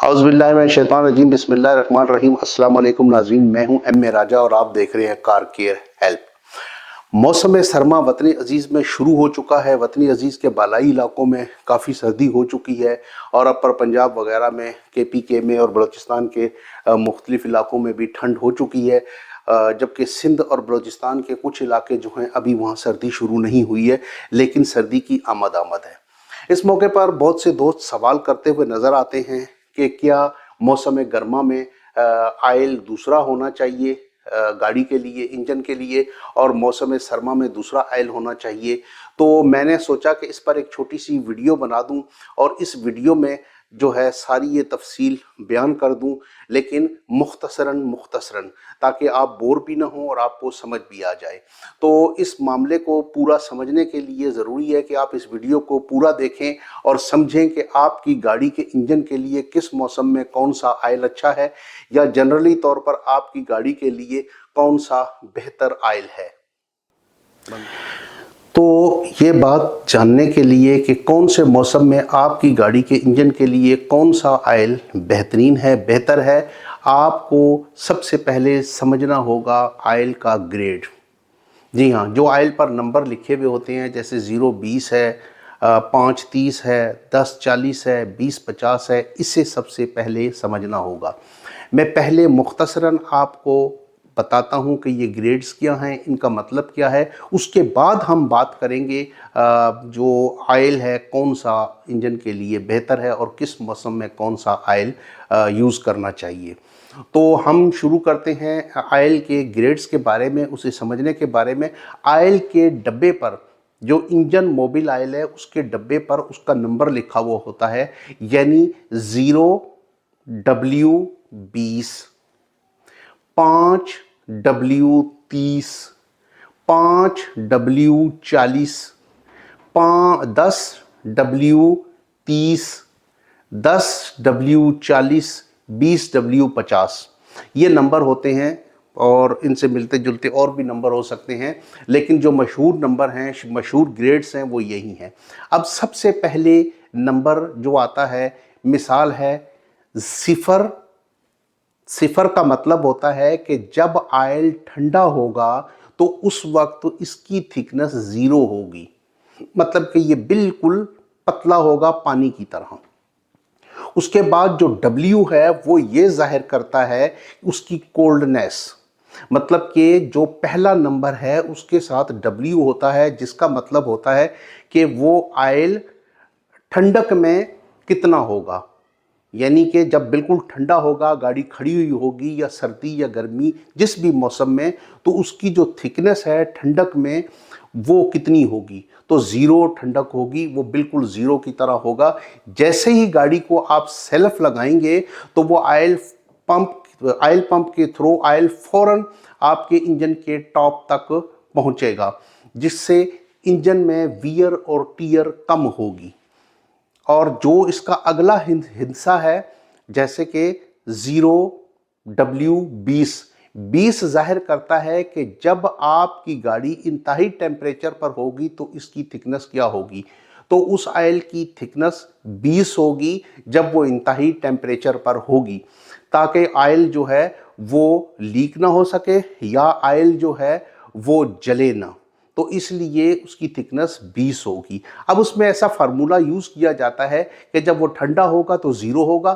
औज़ुबिल्लाहिमिनश्शैतानिर्रजीम बिस्मिल्लाहिर्रहमानिर्रहीम। अस्सलाम वालेकुम नाज़रीन, मैं हूं एम ए राजा और आप देख रहे हैं कार केयर हेल्प। मौसम सरमा वतनी अजीज़ में शुरू हो चुका है। वतनी अजीज़ के बालाई इलाकों में काफ़ी सर्दी हो चुकी है और अब पर पंजाब वगैरह में KPK में और बलूचिस्तान के मुख्तलिफ इलाकों में भी ठंड हो चुकी है, जबकि सिंध और बलूचिस्तान के कुछ इलाके जो हैं अभी वहाँ सर्दी शुरू नहीं हुई है, लेकिन सर्दी की आमद है। इस मौके पर बहुत से दोस्त सवाल करते हुए नज़र आते हैं कि क्या मौसम गर्मा में आयल दूसरा होना चाहिए गाड़ी के लिए, इंजन के लिए, और मौसम सरमा में दूसरा आयल होना चाहिए। तो मैंने सोचा कि इस पर एक छोटी सी वीडियो बना दूं और इस वीडियो में जो है सारी ये तफसील बयान कर दूं, लेकिन मुख्तसरन ताकि आप बोर भी ना हो और आपको समझ भी आ जाए। तो इस मामले को पूरा समझने के लिए ज़रूरी है कि आप इस वीडियो को पूरा देखें और समझें कि आपकी गाड़ी के इंजन के लिए किस मौसम में कौन सा आयल अच्छा है, या जनरली तौर पर आपकी गाड़ी के लिए कौन सा बेहतर आयल है। तो ये बात जानने के लिए कि कौन से मौसम में आपकी गाड़ी के इंजन के लिए कौन सा आयल बेहतरीन है, बेहतर है, आपको सबसे पहले समझना होगा आयल का ग्रेड। जी हाँ, जो आयल पर नंबर लिखे हुए होते हैं, जैसे 0-20 है, 5-30 है, 10-40 है, 20-50 है, इसे सबसे पहले समझना होगा। मैं पहले मुख्तसरन आपको बताता हूँ कि ये ग्रेड्स क्या हैं, इनका मतलब क्या है। उसके बाद हम बात करेंगे जो आयल है कौन सा इंजन के लिए बेहतर है और किस मौसम में कौन सा आयल यूज़ करना चाहिए। तो हम शुरू करते हैं आयल के ग्रेड्स के बारे में, उसे समझने के बारे में। आयल के डब्बे पर, जो इंजन मोबिल आयल है उसके डब्बे पर उसका नंबर लिखा हुआ होता है, यानी 0W20, 5W30, 5W40, 10W30, 10W40, 20W50, ये नंबर होते हैं और इनसे मिलते जुलते और भी नंबर हो सकते हैं, लेकिन जो मशहूर नंबर हैं, मशहूर ग्रेड्स हैं, वो यही हैं। अब सबसे पहले नंबर जो आता है, मिसाल है सिफर। सिफर का मतलब होता है कि जब आयल ठंडा होगा तो उस वक्त इसकी थिकनेस 0 होगी, मतलब कि ये बिल्कुल पतला होगा पानी की तरह। उसके बाद जो W है वो ये जाहिर करता है उसकी कोल्डनेस, मतलब कि जो पहला नंबर है उसके साथ W होता है, जिसका मतलब होता है कि वो आयल ठंडक में कितना होगा, यानी कि जब बिल्कुल ठंडा होगा, गाड़ी खड़ी हुई होगी, या सर्दी या गर्मी जिस भी मौसम में, तो उसकी जो थिकनेस है ठंडक में वो कितनी होगी। तो 0 ठंडक होगी, वो बिल्कुल 0 की तरह होगा। जैसे ही गाड़ी को आप सेल्फ लगाएंगे तो वो आयल पंप के थ्रू आयल फ़ौरन आपके इंजन के टॉप तक पहुंचेगा, जिससे इंजन में वियर और टीयर कम होगी। और जो इसका अगला हिस्सा है, जैसे कि 0W20, 20 जाहिर करता है कि जब आपकी गाड़ी इंतहाई टेम्परेचर पर होगी तो इसकी थिकनेस क्या होगी। तो उस आयल की थिकनेस 20 होगी जब वो इंतहाई टेम्परेचर पर होगी, ताकि आयल जो है वो लीक ना हो सके या आयल जो है वो जले ना। तो इसलिए उसकी थिकनेस 20 होगी। अब उसमें ऐसा फार्मूला यूज़ किया जाता है कि जब वो ठंडा होगा तो 0 होगा,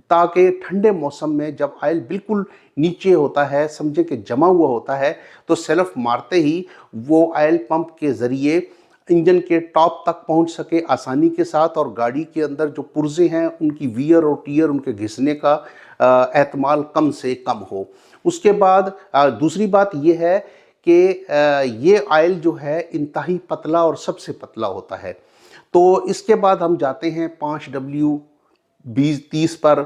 ताकि ठंडे मौसम में जब आयल बिल्कुल नीचे होता है, समझे कि जमा हुआ होता है, तो सेल्फ मारते ही वो आयल पंप के ज़रिए इंजन के टॉप तक पहुंच सके आसानी के साथ, और गाड़ी के अंदर जो पुर्जे हैं उनकी वियर और टीयर, उनके घिसने का एहतमाल कम से कम हो। उसके बाद दूसरी बात यह है कि ये आयल जो है इंतहाई पतला और सबसे पतला होता है। तो इसके बाद हम जाते हैं 5W30 पर,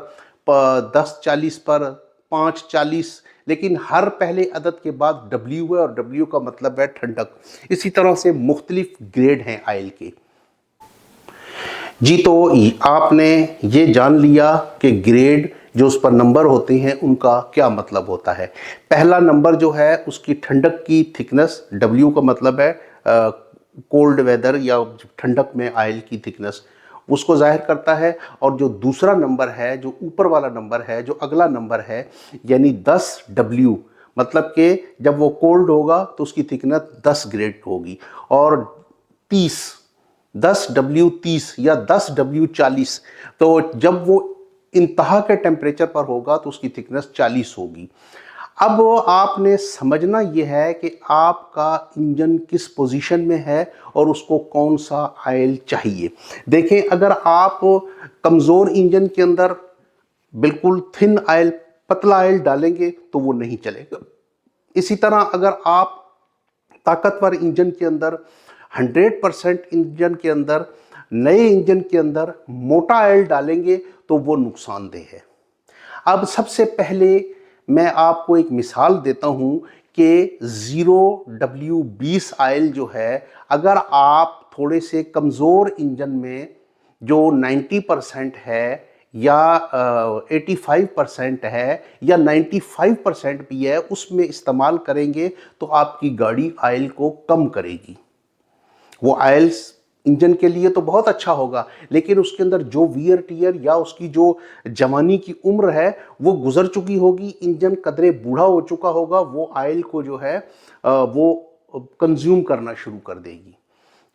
1040 पर, 540, लेकिन हर पहले अदद के बाद W है और W का मतलब है ठंडक। इसी तरह से मुख्तलिफ ग्रेड हैं आयल के। जी, तो आपने ये जान लिया कि ग्रेड जो उस पर नंबर होते हैं उनका क्या मतलब होता है। पहला नंबर जो है उसकी ठंडक की थिकनेस, W का मतलब है कोल्ड वेदर या ठंडक में आयल की थिकनेस, उसको जाहिर करता है। और जो दूसरा नंबर है, जो ऊपर वाला नंबर है, जो अगला नंबर है, यानी 10W, मतलब कि जब वो कोल्ड होगा तो उसकी थिकनेस 10 ग्रेड होगी। और 30, 10W 30 या 10W 40, तो जब वो इंतहा के टेम्परेचर पर होगा तो उसकी थिकनेस 40 होगी। अब आपने समझना यह है कि आपका इंजन किस पोजीशन में है और उसको कौन सा ऑयल चाहिए। देखें, अगर आप कमज़ोर इंजन के अंदर बिल्कुल थिन ऑयल, पतला ऑयल डालेंगे तो वो नहीं चलेगा। इसी तरह अगर आप ताकतवर इंजन के अंदर 100% इंजन के अंदर, नए इंजन के अंदर मोटा ऑयल डालेंगे तो वो नुकसानदेह है। अब सबसे पहले मैं आपको एक मिसाल देता हूं कि 0W20 ऑयल जो है, अगर आप थोड़े से कमज़ोर इंजन में जो 90% है या 85% है या 95% भी है, उसमें इस्तेमाल करेंगे तो आपकी गाड़ी ऑयल को कम करेगी। वो ऑयल्स इंजन के लिए तो बहुत अच्छा होगा, लेकिन उसके अंदर जो वियर टियर या उसकी जो जवानी की उम्र है वो गुजर चुकी होगी, इंजन कदरे बूढ़ा हो चुका होगा, वो ऑयल को जो है वो कंज्यूम करना शुरू कर देगी,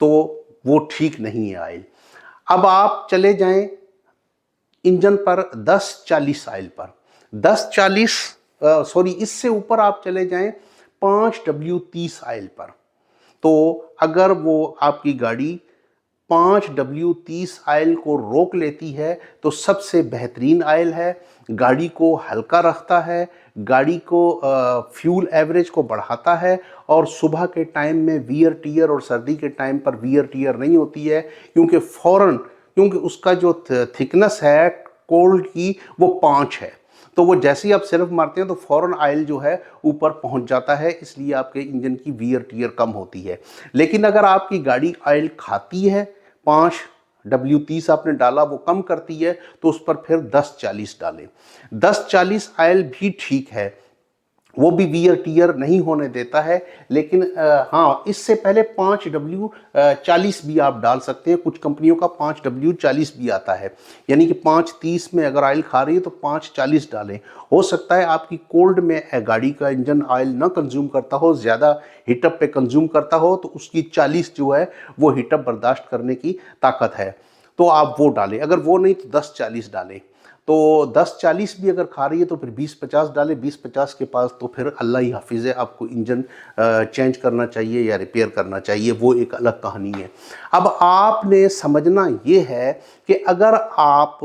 तो वो ठीक नहीं है ऑयल। अब आप चले जाएं इंजन पर 1040 ऑयल पर, 1040 सॉरी, इससे ऊपर आप चले जाएं 5W30 ऑयल पर। तो अगर वो आपकी गाड़ी 5W30 ऑयल को रोक लेती है तो सबसे बेहतरीन ऑयल है, गाड़ी को हल्का रखता है, गाड़ी को फ्यूल एवरेज को बढ़ाता है, और सुबह के टाइम में वियर टियर और सर्दी के टाइम पर वियर टियर नहीं होती है, क्योंकि उसका जो थिकनेस है कोल्ड की वो 5 है। तो वो जैसे ही आप सिर्फ मारते हैं तो फौरन ऑयल जो है ऊपर पहुंच जाता है, इसलिए आपके इंजन की वियर टियर कम होती है। लेकिन अगर आपकी गाड़ी ऑयल खाती है, 5W30 आपने डाला, वो कम करती है, तो उस पर फिर 1040 डालें। 1040 ऑयल भी ठीक है, वो भी वियर टियर नहीं होने देता है, लेकिन हाँ, इससे पहले 5W40 भी आप डाल सकते हैं। कुछ कंपनियों का 5W40 भी आता है, यानी कि 530 में अगर ऑयल खा रही है तो 540 डालें। हो सकता है आपकी कोल्ड में गाड़ी का इंजन ऑयल ना कंज्यूम करता हो, ज़्यादा हीटअप पे कंज्यूम करता हो, तो उसकी 40 जो है वो हीटअप बर्दाश्त करने की ताकत है, तो आप वो डालें। अगर वो नहीं तो 1040 डालें। तो 1040 भी अगर खा रही है तो फिर 2050 डालें। 2050 के पास तो फिर अल्लाह ही हाफिज़ है, आपको इंजन चेंज करना चाहिए या रिपेयर करना चाहिए, वो एक अलग कहानी है। अब आपने समझना ये है कि अगर आप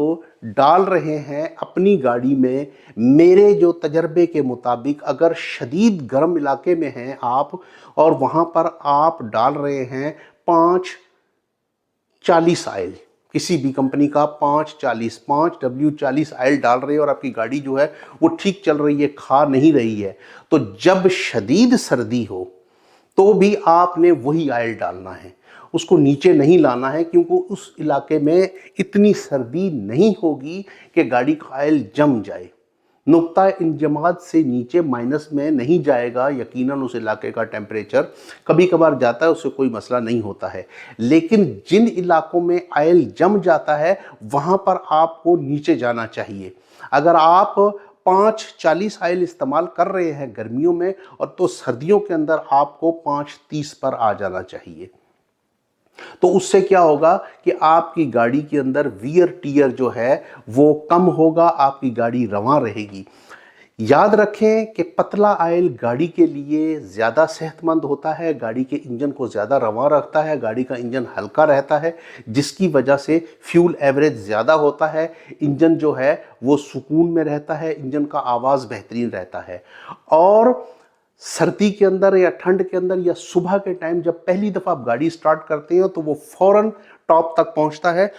डाल रहे हैं अपनी गाड़ी में, मेरे जो तजर्बे के मुताबिक, अगर शदीद गर्म इलाके में हैं आप और वहाँ पर आप डाल रहे हैं 540 ऑयल, किसी भी कंपनी का 5W40 ऑयल डाल रही है और आपकी गाड़ी जो है वो ठीक चल रही है, खा नहीं रही है, तो जब शदीद सर्दी हो तो भी आपने वही ऑयल डालना है, उसको नीचे नहीं लाना है, क्योंकि उस इलाके में इतनी सर्दी नहीं होगी कि गाड़ी का ऑयल जम जाए। नुक्ता इंजमाद से नीचे माइनस में नहीं जाएगा, यकीनन उस इलाके का टेम्परेचर कभी कभार जाता है, उससे कोई मसला नहीं होता है। लेकिन जिन इलाकों में ऑयल जम जाता है वहाँ पर आपको नीचे जाना चाहिए। अगर आप 540 ऑयल इस्तेमाल कर रहे हैं गर्मियों में, और तो सर्दियों के अंदर आपको 530 पर आ जाना चाहिए। तो उससे क्या होगा कि आपकी गाड़ी के अंदर वियर टियर जो है वो कम होगा, आपकी गाड़ी रवां रहेगी। याद रखें कि पतला ऑयल गाड़ी के लिए ज़्यादा सेहतमंद होता है, गाड़ी के इंजन को ज़्यादा रवां रखता है, गाड़ी का इंजन हल्का रहता है, जिसकी वजह से फ्यूल एवरेज ज़्यादा होता है, इंजन जो है वो सुकून में रहता है, इंजन का आवाज़ बेहतरीन रहता है। और सर्दी के अंदर या ठंड के अंदर या सुबह के टाइम जब पहली दफ़ा आप गाड़ी स्टार्ट करते हो तो वो फ़ौरन टॉप तक पहुंचता है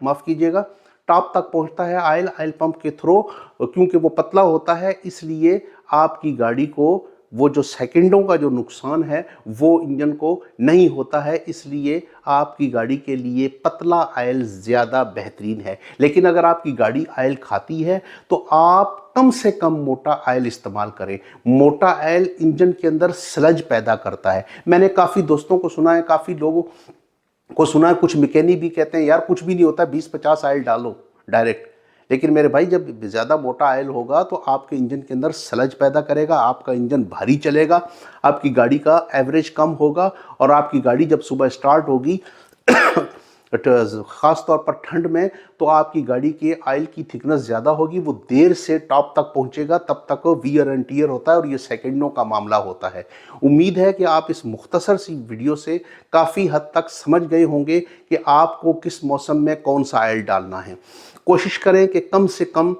माफ़ कीजिएगा, टॉप तक पहुंचता है ऑयल पंप के थ्रू, क्योंकि वो पतला होता है, इसलिए आपकी गाड़ी को वो जो सेकंडों का जो नुकसान है वो इंजन को नहीं होता है, इसलिए आपकी गाड़ी के लिए पतला ऑयल ज़्यादा बेहतरीन है। लेकिन अगर आपकी गाड़ी ऑयल खाती है तो आप कम से कम मोटा ऑयल इस्तेमाल करें। मोटा ऑयल इंजन के अंदर स्लज पैदा करता है। मैंने काफ़ी दोस्तों को सुना है, काफ़ी लोगों को सुना है कुछ मैकेनिक भी कहते हैं यार कुछ भी नहीं होता, 20-50 आयल डालो डायरेक्ट। लेकिन मेरे भाई जब ज़्यादा मोटा आयल होगा तो आपके इंजन के अंदर स्लज पैदा करेगा, आपका इंजन भारी चलेगा, आपकी गाड़ी का एवरेज कम होगा, और आपकी गाड़ी जब सुबह स्टार्ट होगी ख़ास तौर पर ठंड में, तो आपकी गाड़ी के आयल की थिकनेस ज़्यादा होगी, वो देर से टॉप तक पहुंचेगा, तब तक वियर एंड टियर होता है और ये सेकंडों का मामला होता है। उम्मीद है कि आप इस मुख्तसर सी वीडियो से काफ़ी हद तक समझ गए होंगे कि आपको किस मौसम में कौन सा आयल डालना है। कोशिश करें कि कम से कम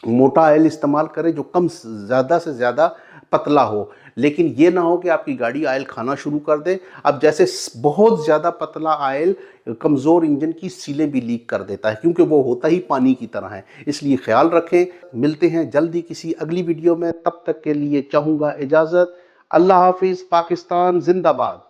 मोटा ऑयल इस्तेमाल करें जो कम ज़्यादा से ज़्यादा पतला हो, लेकिन ये ना हो कि आपकी गाड़ी ऑयल खाना शुरू कर दे। अब जैसे बहुत ज़्यादा पतला ऑयल कमज़ोर इंजन की सीलें भी लीक कर देता है, क्योंकि वो होता ही पानी की तरह है। इसलिए ख्याल रखें। मिलते हैं जल्दी किसी अगली वीडियो में, तब तक के लिए चाहूँगा इजाज़त। अल्लाह हाफिज़। पाकिस्तान जिंदाबाद।